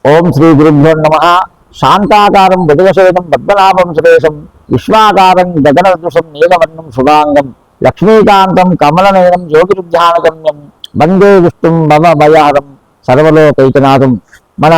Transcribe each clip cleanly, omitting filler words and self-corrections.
ఓం శ్రీ గురుభ్యో నమ. శాంతాకారం భుజగశేనం పద్మనాభం సురేశం విశ్వాకారం గగనదృశం నీలవర్ణం శుభాంగం లక్ష్మీకాంతం కమలనయనం యోగిరుధ్యానగమ్యం వందే విష్ణుం భవభయహరం సర్వలోకైకనాథం. మన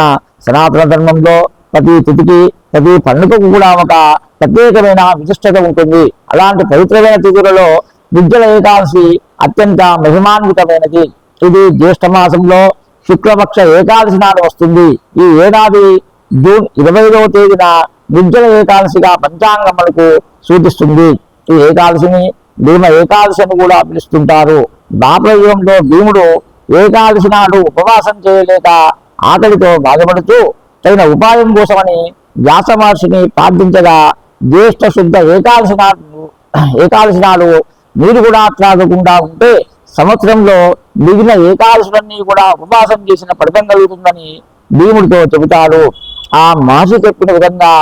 సనాతన ధర్మంలో ప్రతి తిథికి ప్రతి పండుగకు కూడా ఒక ప్రత్యేకమైన విశిష్టత ఉంటుంది. అలాంటి పవిత్రమైన తిథులలో నిర్జల ఏకాదశి అత్యంత మహిమాన్వితమైనది. ఇది జ్యేష్ఠ మాసంలో శుక్లపక్ష ఏకాదశి నాడు వస్తుంది. ఈ ఏడాది జూన్ 25వ తేదీన నిర్జల ఏకాదశిగా పంచాంగం మనకు సూచిస్తుంది. ఈ ఏకాదశిని భీమ ఏకాదశి అని కూడా పిలుస్తుంటారు. ద్వాపరయుగంలో భీముడు ఏకాదశి నాడు ఉపవాసం చేయలేక ఆకలితో బాధపడుతూ తగిన ఉపాయం కోసమని వ్యాస మహర్షిని ప్రార్థించగా జ్యేష్ఠ శుద్ధ ఏకాదశి నాడు నీరు కూడా త్రాగకుండా ఉంటే సంవత్సరంలో మిగిలిన ఏకాదశులన్నీ కూడా ఉపవాసం చేసిన ఫలితం కలుగుతుందని భీముడితో చెబుతాడు. ఆ మహర్షి చెప్పిన విధంగా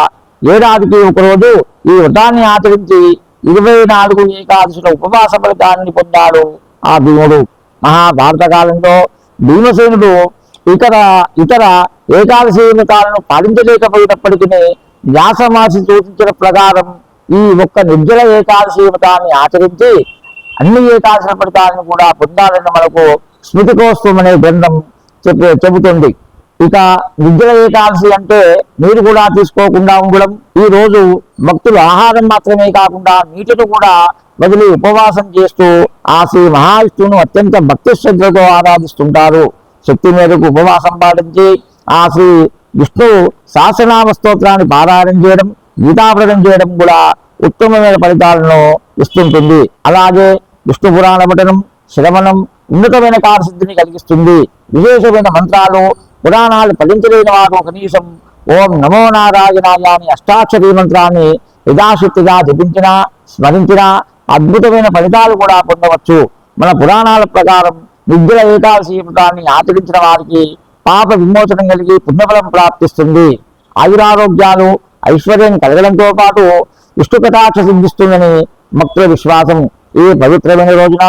ఏడాదికి ఒకరోజు ఈ వ్రతాన్ని ఆచరించి 24 ఏకాదశుల ఉపవాస ఫలితాన్ని పొందాడు ఆ భీముడు. మహాభారత కాలంలో భీమసేనుడు ఇతర ఏకాదశి వ్రతాలను పాటించలేకపోయినప్పటికీ వ్యాస మహర్షి సూచించిన ప్రకారం ఈ ఒక్క నిర్జల ఏకాదశి వ్రతాన్ని ఆచరించి అన్ని ఏకాదశి ఫలితాలను కూడా పొందాలని మనకు స్మృతికోత్సవం అనే గ్రంథం చెబుతుంది. ఇక నిర్జల ఏకాదశి అంటే నీరు కూడా తీసుకోకుండా ఉండడం. ఈ రోజు భక్తులు ఆహారం మాత్రమే కాకుండా నీటిని కూడా వదిలి ఉపవాసం చేస్తూ ఆ శ్రీ మహావిష్ణువును అత్యంత భక్తి శ్రద్ధలతో ఆరాధిస్తుంటారు. శక్తి మేరకు ఉపవాసం పాటించి ఆ శ్రీ విష్ణు సహస్రనామ స్తోత్రాన్ని పారాయణం చేయడం, గీతాప్రదం చేయడం కూడా ఉత్తమమైన ఫలితాలను ఇస్తుంటుంది. అలాగే విష్ణు పురాణ పఠనం, శ్రవణం ఉన్నతమైన కార్యసిద్ధిని కలిగిస్తుంది. విశేషమైన మంత్రాలు పురాణాలు పఠించలేని వారు కనీసం ఓం నమో నారాయణాయ అని అష్టాక్షరీ మంత్రాన్ని యథాశక్తిగా జపించినా స్మరించినా అద్భుతమైన ఫలితాలు కూడా పొందవచ్చు. మన పురాణాల ప్రకారం నిర్జల ఏకాదశి వ్రతాన్ని ఆచరించిన వారికి పాప విమోచనం కలిగి పుణ్యఫలం ప్రాప్తిస్తుంది. ఆయురారోగ్యాలు ఐశ్వర్యం కలగడంతో పాటు విష్ణు కటాక్ష సిద్ధిస్తుందని భక్తుల విశ్వాసం. ఈ పవిత్రమైన రోజున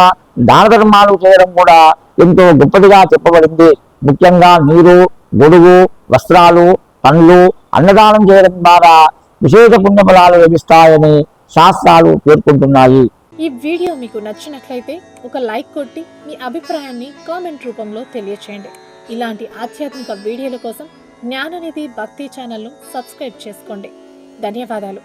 దాన ధర్మాలు చేయడం కూడా ఎంతో గొప్పదిగా చెప్పబడింది. ముఖ్యంగా నీరు, గొడుగు, వస్త్రాలు, పండ్లు అన్నదానం చేయడం ద్వారా విశేష పుణ్యఫలాలు లభిస్తాయని శాస్త్రాలు పేర్కొంటున్నాయి. ఈ వీడియో మీకు నచ్చినట్లయితే ఒక లైక్ కొట్టి మీ అభిప్రాయాన్ని కామెంట్ రూపంలో తెలియచేయండి. ఇలాంటి ఆధ్యాత్మిక వీడియోల కోసం జ్ఞాననిధి భక్తి ఛానల్ను సబ్స్క్రైబ్ చేసుకోండి. ధన్యవాదాలు.